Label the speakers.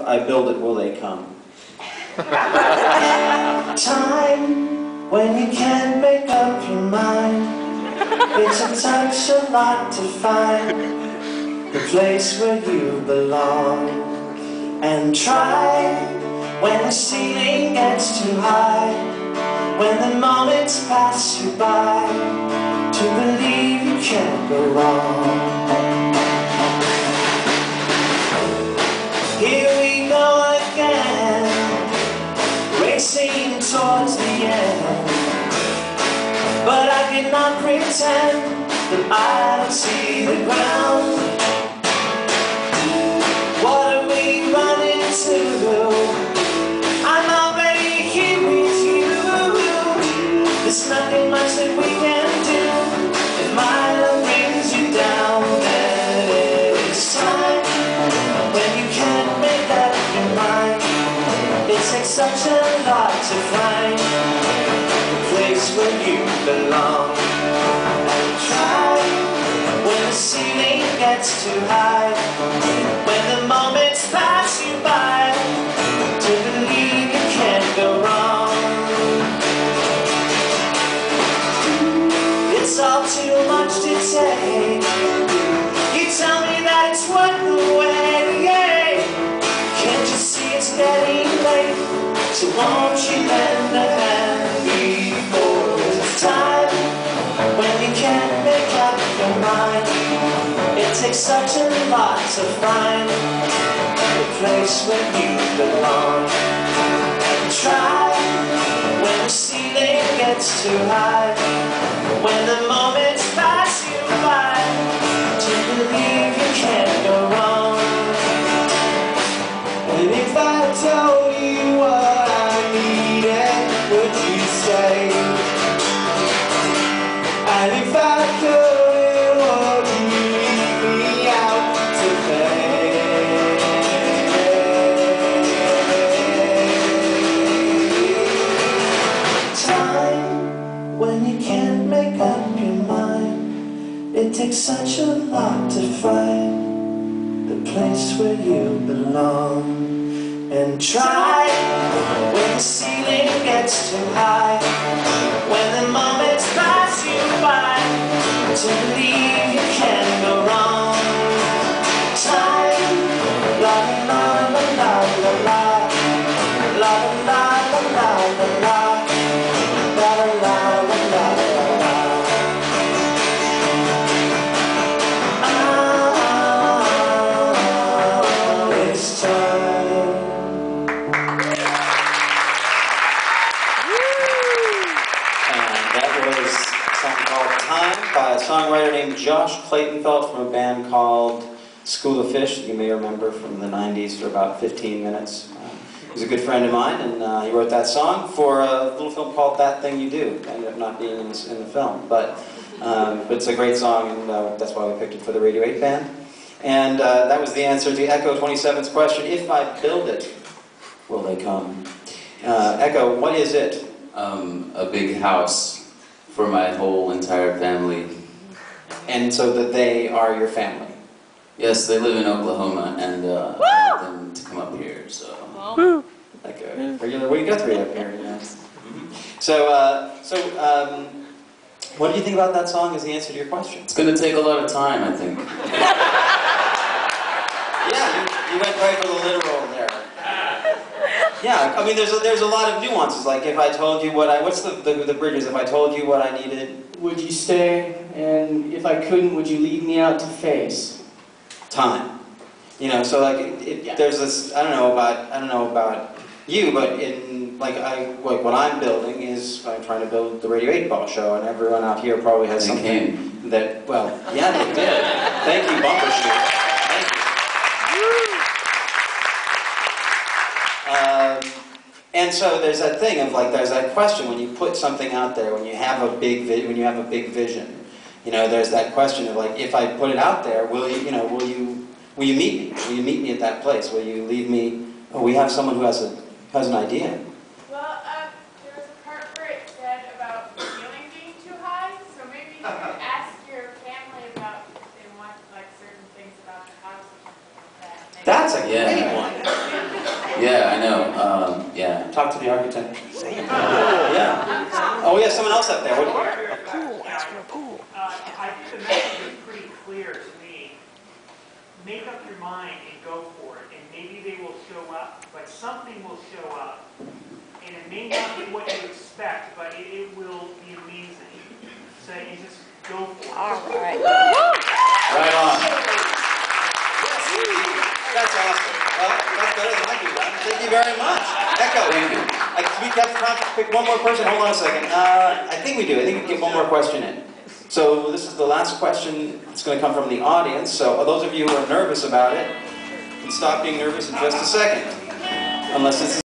Speaker 1: I build it, will they come?
Speaker 2: Time when you can't make up your mind. It's a touch a lot to find the place where you belong. And try when the ceiling gets too high, when the moments pass you by, to believe you can't go wrong. Here we go again, racing towards the end. But I cannot pretend that I don't see the ground. What are we running to? I'm already here with you. There's nothing much that we can do if my love brings you down. And it's time when you can't make up your mind. It takes such a lot to find the place where you belong. And try when the ceiling gets too high, when the moments pass you by, to believe you can't go wrong. It's all too much to take. You tell me that it's worth the wait. Can't you see it's getting late? So won't you lend a hand before it's time when you can't make up your mind? It takes such a lot to find the place where you belong. And try when the ceiling gets too high, when the moments pass you by, to believe you can't go wrong. And if I told you what I needed, would you stay? And if I couldn't, would you leave me out to play? Time when you can't make up your mind. It takes such a lot to find the place where you belong. And try when the ceiling gets too high, when the moments pass you by, to believe you can't go wrong. Time, la la la la la la, la la la la la la, la la la la la la. It's time.
Speaker 1: That was a song called Time by a songwriter named Josh Claytonfeld from a band called School of Fish, that you may remember from the 90s for about 15 minutes. He's a good friend of mine, and he wrote that song for a little film called That Thing You Do. It ended up not being in the film, but it's a great song, and that's why we picked it for the Radio 8 band. And that was the answer to Echo 27's question, if I build it, will they come? Echo, what is it?
Speaker 3: A big house for my whole entire family.
Speaker 1: And so that they are your family?
Speaker 3: Yes, they live in Oklahoma, and I want them to come up here, so...
Speaker 1: Like a regular week Guthrie up here, yeah. So, what do you think about that song as the answer to your question?
Speaker 3: It's going to take a lot of time, I think.
Speaker 1: Yeah, you went right for the literal there. Yeah, I mean, there's a lot of nuances. Like if I told you what what's the bridges? If I told you what I needed,
Speaker 4: would you stay? And if I couldn't, would you leave me out to face?
Speaker 1: Time. You know, so like there's this. I don't know about you, but in what I'm building is I'm trying to build the Radio 8 Ball show, and everyone out here probably has something that. Well, yeah, they did. Thank you, Bumbershoot. Thank you. And so there's that thing of like, there's that question when you put something out there, when you have a big vision, you know, there's that question of like, if I put it out there, will you meet me? Will you meet me at that place? Will you leave me? Oh, we have someone who has an idea.
Speaker 5: Well, there was a part where it said about the ceiling being too high, so maybe you could ask your family about if they want like certain things about the house or something like that.
Speaker 1: That's a great one.
Speaker 3: Yeah, I know. Yeah.
Speaker 1: Talk to the architect. Yeah. Oh, we have someone else up there. What?
Speaker 6: I think the message is pretty clear to me. Make up your mind and go for it, and maybe they will show up, but something will show up, and it may not be what you expect, but it will be amazing. So you just go for it.
Speaker 7: All right.
Speaker 1: Right on. That's awesome. Well, that's better than I do, Ron. Thank you very much. Echo.
Speaker 3: Thank you.
Speaker 1: We have time to pick one more person. Hold on a second. I think we do. I think we can get one more question in. So this is the last question. It's going to come from the audience. So those of you who are nervous about it, can stop being nervous in just a second. Unless it's